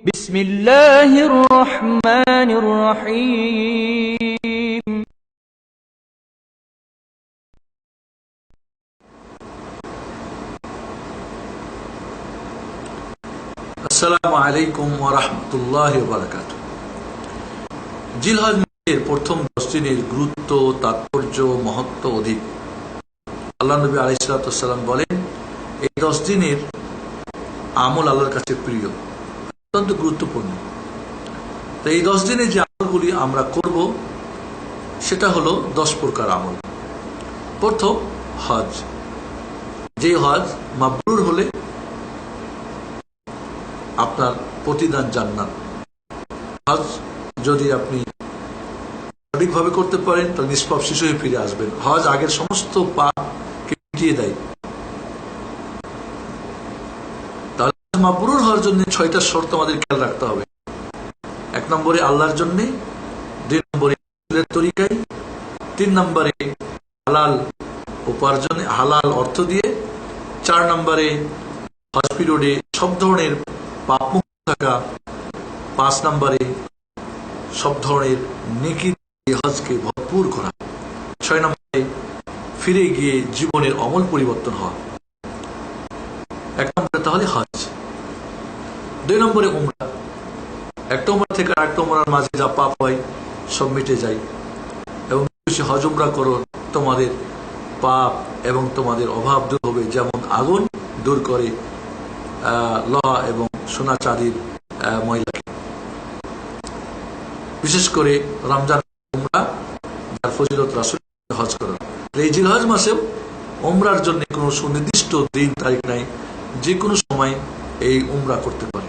বিসমিল্লাহির রহমানির রহিম। আসসালামু আলাইকুম ওয়া রাহমাতুল্লাহি ওয়া বারাকাতুহু। জিলহজ মাসের প্রথম 10 দিনের গুরুত্ব, তাৎপর্য, মহত্ব অধিক। আল্লাহ নবী আলাইহিস সালাম বলেন, এই 10 দিনের আমল আল্লাহর কাছে প্রিয়, অত্যন্ত গুরুত্বপূর্ণ। তো এই 10 দিনে যে আমলগুলি আমরা করব সেটা হলো 10 প্রকার আমল। প্রথম হজ। যে হজ মাবরুর হলে আপনার প্রতিদান জান্নাত। হজ যদি আপনি সঠিকভাবে করতে পারেন তাহলে নিষ্পাপ শিশু হয়ে ফিরে আসবেন। হজ আগের সমস্ত পাপকে মিটিয়ে দেয়। তাহলে মাবরুর হওয়ার জন্য 6টা শর্ত আমাদের খেয়াল রাখতে হবে। 1 নম্বরে আল্লাহর জন্য, 2 নম্বরে তরিকায়, 3 নম্বরে হালাল উপার্জনে, হালাল অর্থ দিয়ে, 4 নম্বরে হজ পিরিয়ডে সব ধরনের পাপ মুক্ত থাকা, 5 নম্বরে সব ধরনের নেকি হজকে ভরপুর করা, 6 নম্বরে ফিরে গিয়ে জীবনের অমল পরিবর্তন হওয়া। 1 নম্বরে তাহলে হজ। 2 নম্বরে উমরা। একটা উমরা থেকে আরেকটা উমরার মাঝে যা পাপ হয় সব মিটে যায়। এবং বেশি হজ উমরা করো, তোমাদের পাপ এবং তোমাদের অভাব দূর হবে। যেমন আগুন দূর করে লোহা এবং সোনা চাঁদির ময়লাকে। বিশেষ করে রমজান উমরা, যার ফজিলত রাসূল হজ করা। এই জিলহজ মাসেও উমরার জন্য কোনো সুনির্দিষ্ট দিন তারিখ নাই, যে কোনো সময় এই উমরা করতে পারে।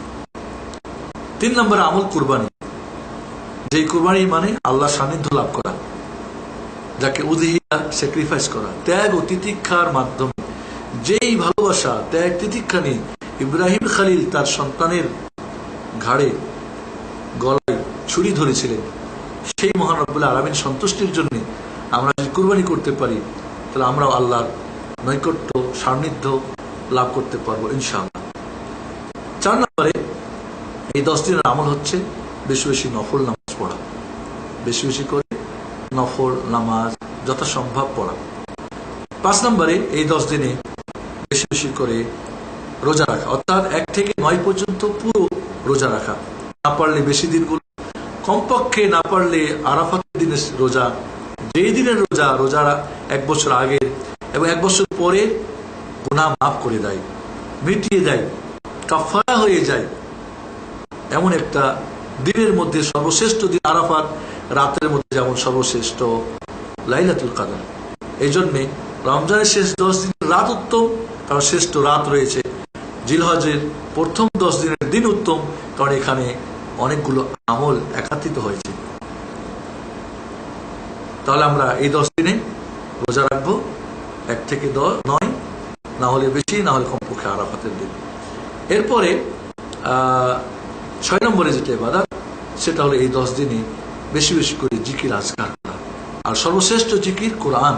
3 নম্বরে আমল কুরবানি। যেই কুরবানি মানে আল্লাহ সান্নিধ্য লাভ করা, যাকে উযহিয়া স্যাক্রিফাইস করা, ত্যাগ ও তিতিক্ষার মাধ্যমে। যেই ভালোবাসা, ত্যাগ, তিতিক্ষা নিয়ে ইব্রাহিম খলিল তার সন্তানের ঘাড়ে গলায় ছুরি ধরেছিলেন, সেই মহান রব্বুল আলামিন সন্তুষ্টির জন্য আমরা যদি কুরবানি করতে পারি তাহলে আমরাও আল্লাহর নৈকট্য, সান্নিধ্য লাভ করতে পারবো ইনশাআল্লাহ। 4 নম্বরে এই 10 দিনের আমল হচ্ছে বেশি বেশি নফল নামাজ পড়া। বেশি বেশি করে নফল নামাজ যথাসম্ভব পড়া। 5 নম্বরে এই 10 দিনে বেশি বেশি করে রোজা রাখা, অর্থাৎ 1 থেকে 9 পর্যন্ত পুরো রোজা রাখা। না পারলে বেশি দিনগুলো, কমপক্ষে না পারলে আরাফাতের দিনের রোজা, যেই দিনের রোজা, রোজারা 1 বছর আগে এবং 1 বছর পরে গুনাহ মাফ করে দেয়, মিটিয়ে দেয়, কাফারা হয়ে যায়। এমন একটা দিনের মধ্যে সর্বশ্রেষ্ঠ দিন আরাফাত, রাতের মধ্যে যেমন সর্বশ্রেষ্ঠ লাইলাতুল কদর। এই জন্যে রমজানের শেষ 10 দিনের রাত উত্তম, কারণ শ্রেষ্ঠ রাত রয়েছে। জিলহজের প্রথম 10 দিনের দিন উত্তম, কারণ এখানে অনেকগুলো আমল একত্রিত হয়েছে। তাহলে আমরা এই 10 দিনে রোজা রাখবো, 1 থেকে 9, না হলে বেশি, না হলে কমপক্ষে আরাফাতের দিন। এরপরে 6 নম্বরে যেটা ইবাদত, সেটা হলো এই 10 দিনে বেশি বেশি করে জিকির আজকার করা। আর সর্বশ্রেষ্ঠ জিকির কোরআন।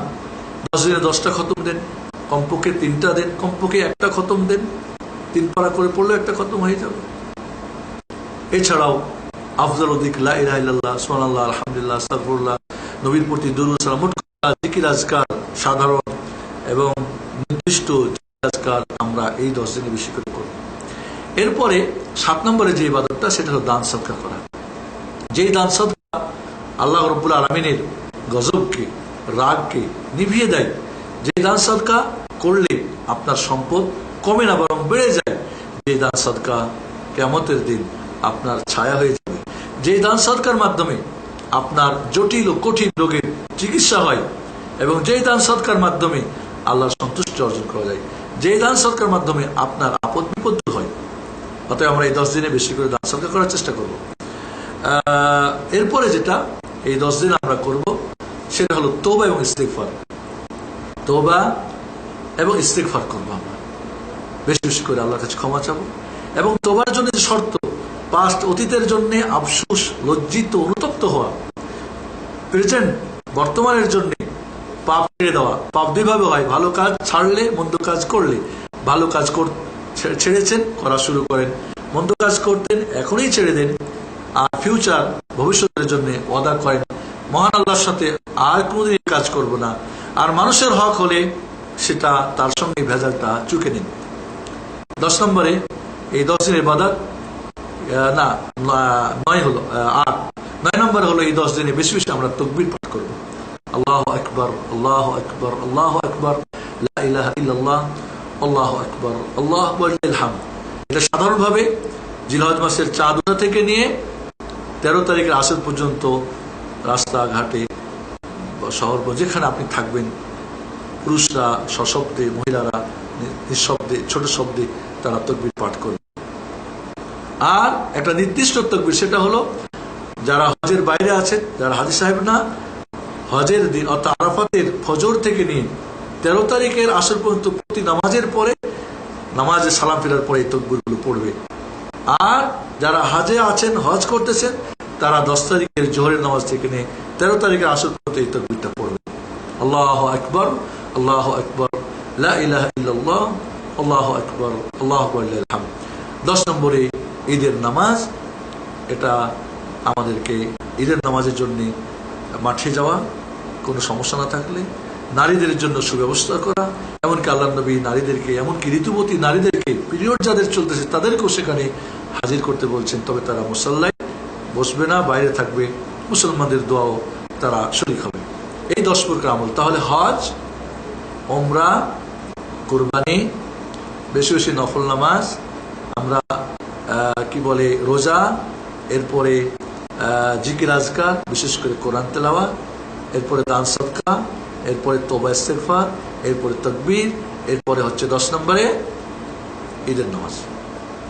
10 দিনে 10টা খতম দেন, কমপক্ষে 3টা দেন, কমপক্ষে 1টা খতম দেন। 3 পারা করে পড়লেও 1টা খতম হয়ে যাবে। এছাড়াও আফজাল যিকর লা ইলাহা ইল্লাল্লাহ, সুবহানাল্লাহ, আলহামদুলিল্লাহ, আস্তাগফিরুল্লাহ, নবীর প্রতি দুরূদ সালাম, মোট জিকির আজকার, সাধারণ এবং নির্দিষ্ট আজকার আমরা এই 10 দিনে বেশি করে করব। এরপরে 7 নম্বরে যে ইবাদতটা, সেটা হলো দান সদকা করা। যেই দান সদকা আল্লাহ রাব্বুল আলামিনের গজবকে, রাগকে নিভিয়ে দেয়। যে দান সদকা করলে আপনার সম্পদ কমে না, বরং বেড়ে যায়। যে দান সদকা কিয়ামতের দিন আপনার ছায়া হয়ে যাবে। যে দান সদকার মাধ্যমে আপনার জটিল ও কঠিন রোগের চিকিৎসা হয়, এবং যে দান সদকার মাধ্যমে আল্লাহর সন্তুষ্টি অর্জন করা যায়, যে দান সদকার মাধ্যমে আপনার আপদ বিপদ হয়। অতএব আমরা এই 10 দিনে বেশি করে দান সদকা করার চেষ্টা করব। এরপরে যেটা এই 10 দিন আমরা করব, সেটা হলো তওবা এবং ইস্তিগফার। তওবা এবং ইস্তিগফার করবো আমরা, বেশি বেশি করে আল্লাহর কাছে ক্ষমা চাবো। এবং তওবার জন্য যে শর্ত, পাস্ট অতীতের জন্য আফসোস, লজ্জিত, অনুতপ্ত হওয়া, প্রেজেন্ট বর্তমানের জন্য পাপ ছেড়ে দেওয়া। পাপ 2 ভাবে হয়, ভালো কাজ ছাড়লে, মন্দ কাজ করলে। ভালো কাজ ছেড়েছেন, করা শুরু করেন, মন্দ কাজ করতেন এখনই ছেড়ে দেন, আর ফিউচার ভবিষ্যতের জন্য ওয়াদা করেন মহান আল্লাহর সাথে আর কোনোদিন কাজ করব না, আর মানুষের হক হলে সেটা তার সঙ্গে ভেজালটা চুকে নিন। 10 নম্বরে এই 10 দিনের ইবাদত না 9 হলো 8, 9 নম্বর হলো এই 10 দিনে বেশি বেশি আমরা তাকবীর পাঠ করব। আল্লাহু আকবার, আল্লাহু আকবার, আল্লাহু আকবার, লা ইলাহা ইল্লাল্লাহ, আল্লাহু আকবার, আল্লাহু আকবার, লিল হামদ। এটা সাধারণভাবে জিলহজ মাসের চাঁদ ওঠা থেকে নিয়ে 13 তারিখের আসর পর্যন্ত রাস্তাঘাটে শহর যেখানে আপনি থাকবেন, পুরুষরা সশব্দে, মহিলারা নিঃশব্দে, ছোট শব্দে তারা তাকবীর পাঠ করবে। আর একটা নির্দিষ্ট তাকবীর, সেটা হলো যারা হজের বাইরে আছেন, যারা হাজী সাহেব না, হজের দিন অর্থাৎ আরাফাতের ফজর থেকে নিয়ে 13 তারিখের আসর পর্যন্ত প্রতি নামাজের পরে, নামাজে সালাম ফেরার পরে এই তাকবীরগুলো পড়বে। আর যারা হাজে আছেন, হজ করতেছেন, তারা 10 তারিখের জোহরের নামাজ থেকে নিয়ে 13 তারিখের আসর পর্যন্ত এই তাকবীরটা পড়বে। আল্লাহু আকবার, আল্লাহু আকবার, লা ইলাহা ইল্লাল্লাহ, আল্লাহু আকবার, আল্লাহু আকবার, লিল হামদ। 10 নম্বরে ঈদের নামাজ। এটা আমাদেরকে ঈদের নামাজের জন্য মাঠে যাওয়া, কোনো সমস্যা না থাকলে নারীদের জন্য সুব্যবস্থা করা, এমনকি আল্লাহ নবী নারীদেরকে, এমনকি ঋতুবতী নারীদেরকে, পিরিয়ড যাদের চলতেছে তাদেরকেও সেখানে হাজির করতে বলছেন, তবে তারা মুসাল্লায় বসবে না, বাইরে থাকবে, মুসলমানদের দোয়াও তারা শরীক হবে। এই 10 প্রকার আমল। তাহলে হজ, ওমরা, কুরবানি, বেশি বেশি নফল নামাজ, আমরা কি বলে রোজা, এরপরে জিকির আজকার, বিশেষ করে কোরআন তেলাওয়াত, এরপরে দান সদকা, এরপরে তওবা ইস্তেগফার, এরপরে তাকবীর, এরপরে হচ্ছে 10 নম্বরে ঈদের নামাজ।